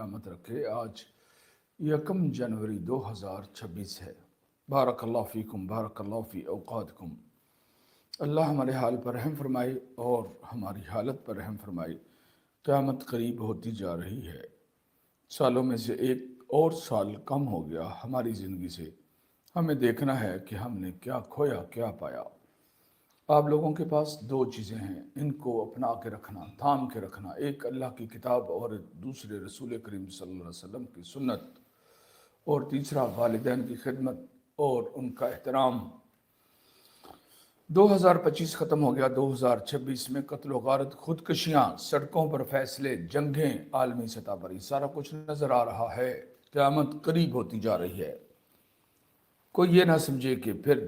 سلامت رکھے۔ آج 1 جنوری 2026 ہے۔ بارک اللہ فیکم، بارک اللہ فی اوقاتکم۔ اللہ ہمارے حال پر رحم فرمائے اور ہماری حالت پر رحم فرمائے۔ قیامت قریب ہوتی جا رہی ہے، سالوں میں سے ایک اور سال کم ہو گیا ہماری زندگی سے۔ ہمیں دیکھنا ہے کہ ہم نے کیا کھویا کیا پایا۔ آپ لوگوں کے پاس دو چیزیں ہیں، ان کو اپنا کے رکھنا، تھام کے رکھنا، ایک اللہ کی کتاب اور دوسرے رسول کریم صلی اللہ علیہ وسلم کی سنت، اور تیسرا والدین کی خدمت اور ان کا احترام۔ 2025 ختم ہو گیا، 2026 میں قتل و غارت، خودکشیاں، سڑکوں پر فیصلے، جنگیں، عالمی سطح پر یہ سارا کچھ نظر آ رہا ہے۔ قیامت قریب ہوتی جا رہی ہے۔ کوئی یہ نہ سمجھے کہ پھر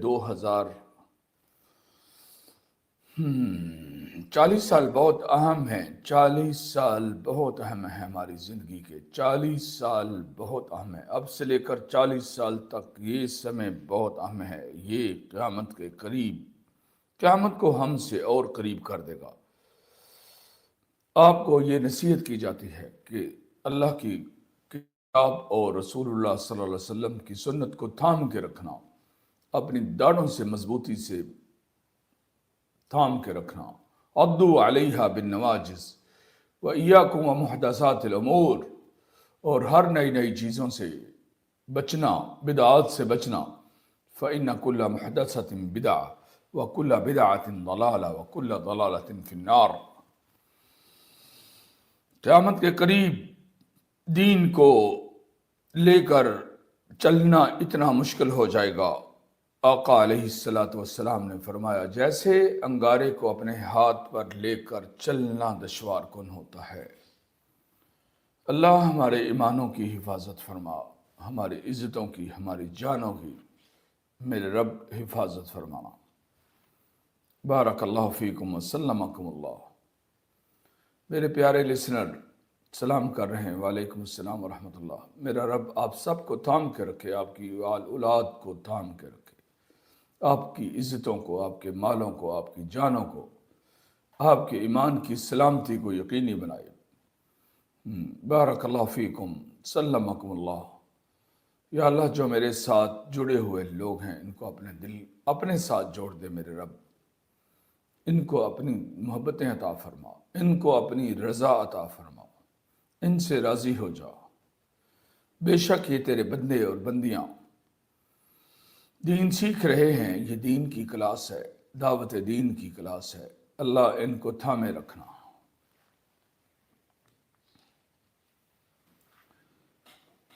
40 سال بہت اہم ہیں، 40 سال بہت اہم ہیں ہماری زندگی کے، 40 سال بہت اہم ہیں۔ اب سے لے کر 40 سال تک یہ سمے بہت اہم ہے۔ یہ قیامت کے قریب، قیامت کو ہم سے اور قریب کر دے گا۔ آپ کو یہ نصیحت کی جاتی ہے کہ اللہ کی کتاب اور رسول اللہ صلی اللہ علیہ وسلم کی سنت کو تھام کے رکھنا، اپنی داڑھوں سے مضبوطی سے تھام کے رکھنا۔ عضو علیہا بالنواجذ وإیاکم ومحدثات الامور، اور ہر نئی چیزوں سے بچنا، بدعات سے بچنا۔ فإن كل محدثة بدعة وكل بدعة ضلالة وكل ضلالة في النار۔ قیامت کے قریب دین کو لے کر چلنا اتنا مشکل ہو جائے گا۔ آقا علیہ السلام نے فرمایا، جیسے انگارے کو اپنے ہاتھ پر لے کر چلنا دشوار کن ہوتا ہے۔ اللہ ہمارے ایمانوں کی حفاظت فرما، ہماری عزتوں کی، ہماری جانوں کی میرے رب حفاظت فرمانا۔ بارک اللہ فیکم وسلمکم اللہ۔ میرے پیارے لسنر سلام کر رہے ہیں، وعلیکم السلام ورحمۃ اللہ۔ میرا رب آپ سب کو تھام کے رکھے، آپ کی اولاد کو تھام کے رکھے، آپ کی عزتوں کو، آپ کے مالوں کو، آپ کی جانوں کو، آپ کے ایمان کی سلامتی کو یقینی بنائے۔ بارک اللہ فیکم، سلمکم اللہ۔ یا اللہ، جو میرے ساتھ جڑے ہوئے لوگ ہیں ان کو اپنے دل اپنے ساتھ جوڑ دے میرے رب، ان کو اپنی محبتیں عطا فرما، ان کو اپنی رضا عطا فرما، ان سے راضی ہو جا۔ بے شک یہ تیرے بندے اور بندیاں دین سیکھ رہے ہیں، یہ دین کی کلاس ہے، دعوت دین کی کلاس ہے۔ اللہ ان کو تھامے رکھنا۔